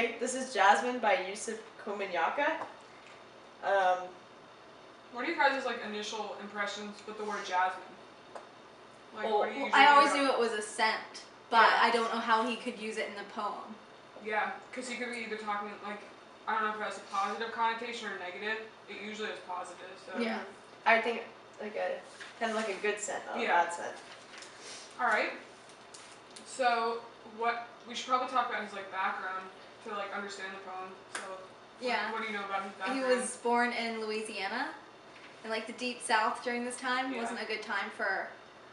Okay, this is Jasmine by Komunyakaa. What are you guys' like initial impressions with the word Jasmine? Like, Oh, what do you usually I always think knew of? it was a scent, but Yeah. I don't know how he could use it in the poem. Yeah, because he could be either talking like, I don't know if it has a positive connotation or negative. It usually is positive. So Yeah. I think like a kind of like a good scent, not a bad scent. All right. So what we should probably talk about his like background to like understand the poem. So Yeah. what do you know about his background? He was born in Louisiana, in like the deep South during this time. Yeah. Wasn't a good time for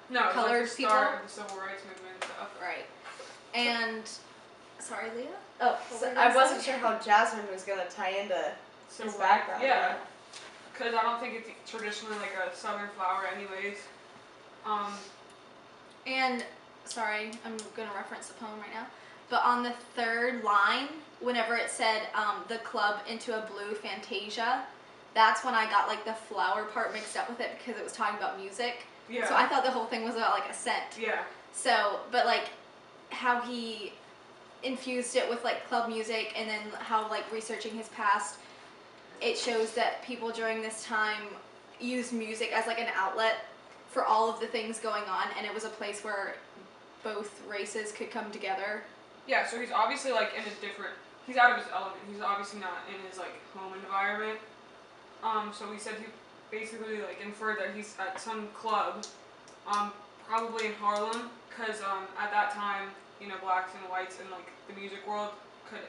no, colored it was like the people. start of the civil rights movement and stuff. Right. And sorry, Leah? Oh, so I wasn't sure how Jasmine was gonna tie into his background. Yeah. Because I don't think it's traditionally like a southern flower anyways. And sorry, I'm gonna reference the poem right now. But on the third line, whenever it said the club into a blue fantasia, that's when I got like the flower part mixed up with it because it was talking about music. Yeah. So I thought the whole thing was about like a scent. Yeah. So, but like how he infused it with like club music, and then how like researching his past, it shows that people during this time used music as like an outlet for all of the things going on, and it was a place where both races could come together. Yeah, so he's obviously like in a different, he's out of his element. He's obviously not in his like home environment. So he said he basically like inferred that he's at some club, probably in Harlem, because at that time, you know, blacks and whites in like the music world could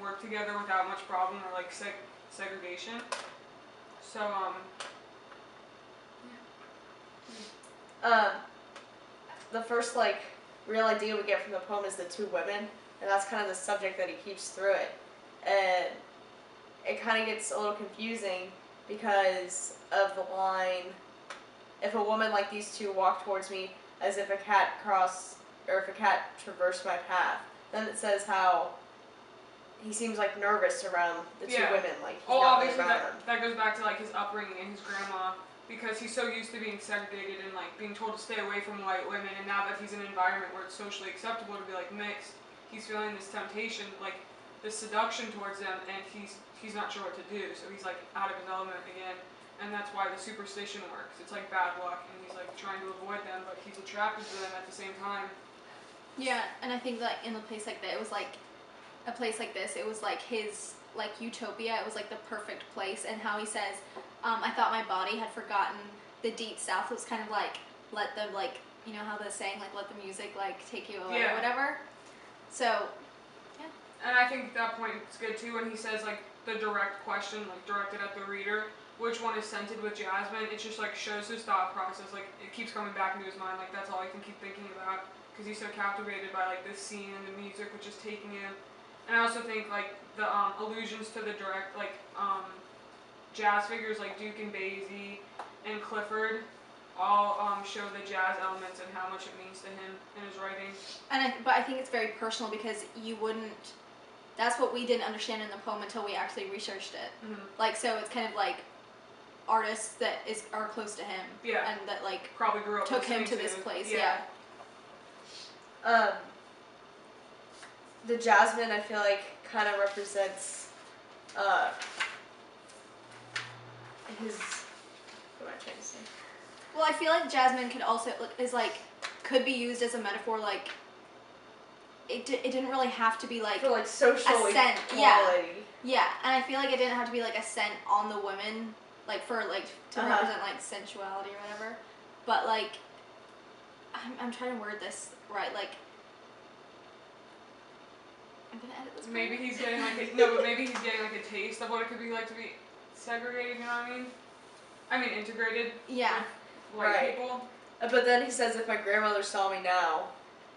work together without much problem or like segregation. So the first like real idea we get from the poem is the two women, and that's kind of the subject that he keeps through it. And it kind of gets a little confusing because of the line, if a woman like these two walked towards me as if a cat traversed my path. Then it says how he seems like nervous around the two women, like he's not really obviously around them. that goes back to like his upbringing and his grandma, because he's so used to being segregated and like being told to stay away from white women, and now that he's in an environment where it's socially acceptable to be like mixed, he's feeling this temptation, like this seduction towards them, and he's not sure what to do, so he's like out of his element again, and that's why the superstition works. It's like bad luck, and he's like trying to avoid them, but he's attracted to them at the same time. Yeah, and I think that in a place like that, it was like a place like this, it was like his like utopia. It was like the perfect place. And how he says, I thought my body had forgotten the deep South. It was kind of like let the like, you know how they're saying like let the music like take you away or whatever. So yeah. And I think that point is good too when he says like the direct question, like directed at the reader, which one is scented with jasmine. It just like shows his thought process. Like it keeps coming back into his mind. Like that's all he can keep thinking about, because he's so captivated by like this scene and the music, which is taking him. And I also think like the allusions to the direct like jazz figures like Duke and Basie and Clifford all show the jazz elements and how much it means to him in his writing. But I think it's very personal, because you wouldn't. That's what we didn't understand in the poem until we actually researched it. Mm-hmm. Like, so it's kind of like artists that are close to him. Yeah. And that like probably grew up took him to this place. Yeah. The jasmine, I feel like, kind of represents his. What am I trying to say? Well, I feel like jasmine could be used as a metaphor. Like, it didn't really have to be like for like social a scent. equality. Yeah, and I feel like it didn't have to be like a scent on the women, like for like to represent like sensuality or whatever. But like, I'm trying to word this right. Like, I'm gonna edit this. Maybe he's getting like maybe he's getting like a taste of what it could be like to be segregated. You know what I mean? I mean integrated. Yeah. With white people. But then he says, if my grandmother saw me now,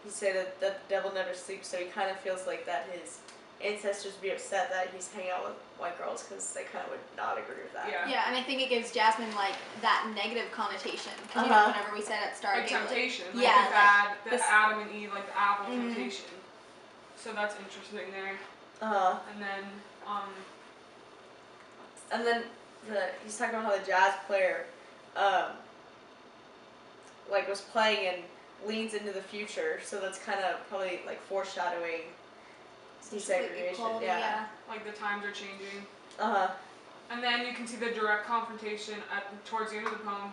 he'd say that the devil never sleeps. So he kind of feels like that his ancestors would be upset that he's hanging out with white girls, because they kind of would not agree with that. Yeah. Yeah, and I think it gives Jasmine like that negative connotation. Because you know, whenever we said at the start, like temptation. Like, yeah, the Adam and Eve, like the apple temptation. So that's interesting there. And then he's talking about how the jazz player like was playing and leans into the future, so that's kind of probably like foreshadowing desegregation. equality, Yeah. Like the times are changing. Uh-huh. And then you can see the direct confrontation towards the end of the poem.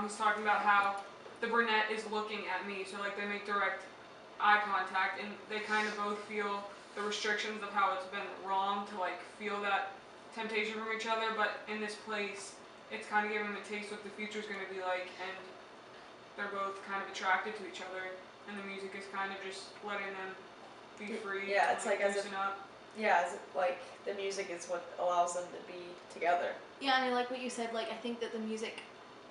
He's talking about how the brunette is looking at me, so like they make direct eye contact, and they kind of both feel the restrictions of how it's been wrong to like feel that temptation from each other. But in this place, it's kind of giving them a taste what the future's going to be like, and they're both kind of attracted to each other, and the music is kind of just letting them be free. Yeah, it's like as if loosen up. yeah, as if, like the music is what allows them to be together. Yeah, and I like what you said. Like, I think that the music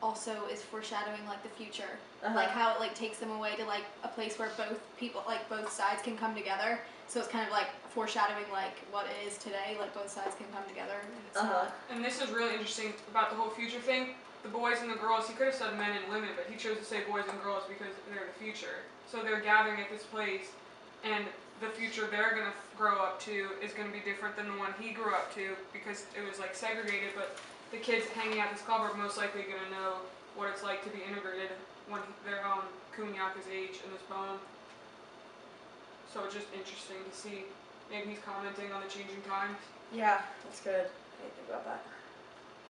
also is foreshadowing like the future, Uh-huh. like how it like takes them away to like a place where both people, like both sides, can come together. So it's kind of like foreshadowing like what it is today. Like both sides can come together. And it's Uh-huh. And this is really interesting about the whole future thing. The boys and the girls, he could have said men and women, but he chose to say boys and girls because they're the future. So they're gathering at this place, and the future they're going to grow up to is going to be different than the one he grew up to because it was like segregated, but the kids hanging at this club are most likely going to know what it's like to be integrated when they're Komunyakaa's age in this poem. So it's just interesting to see. Maybe he's commenting on the changing times. Yeah, that's good. I didn't think about that.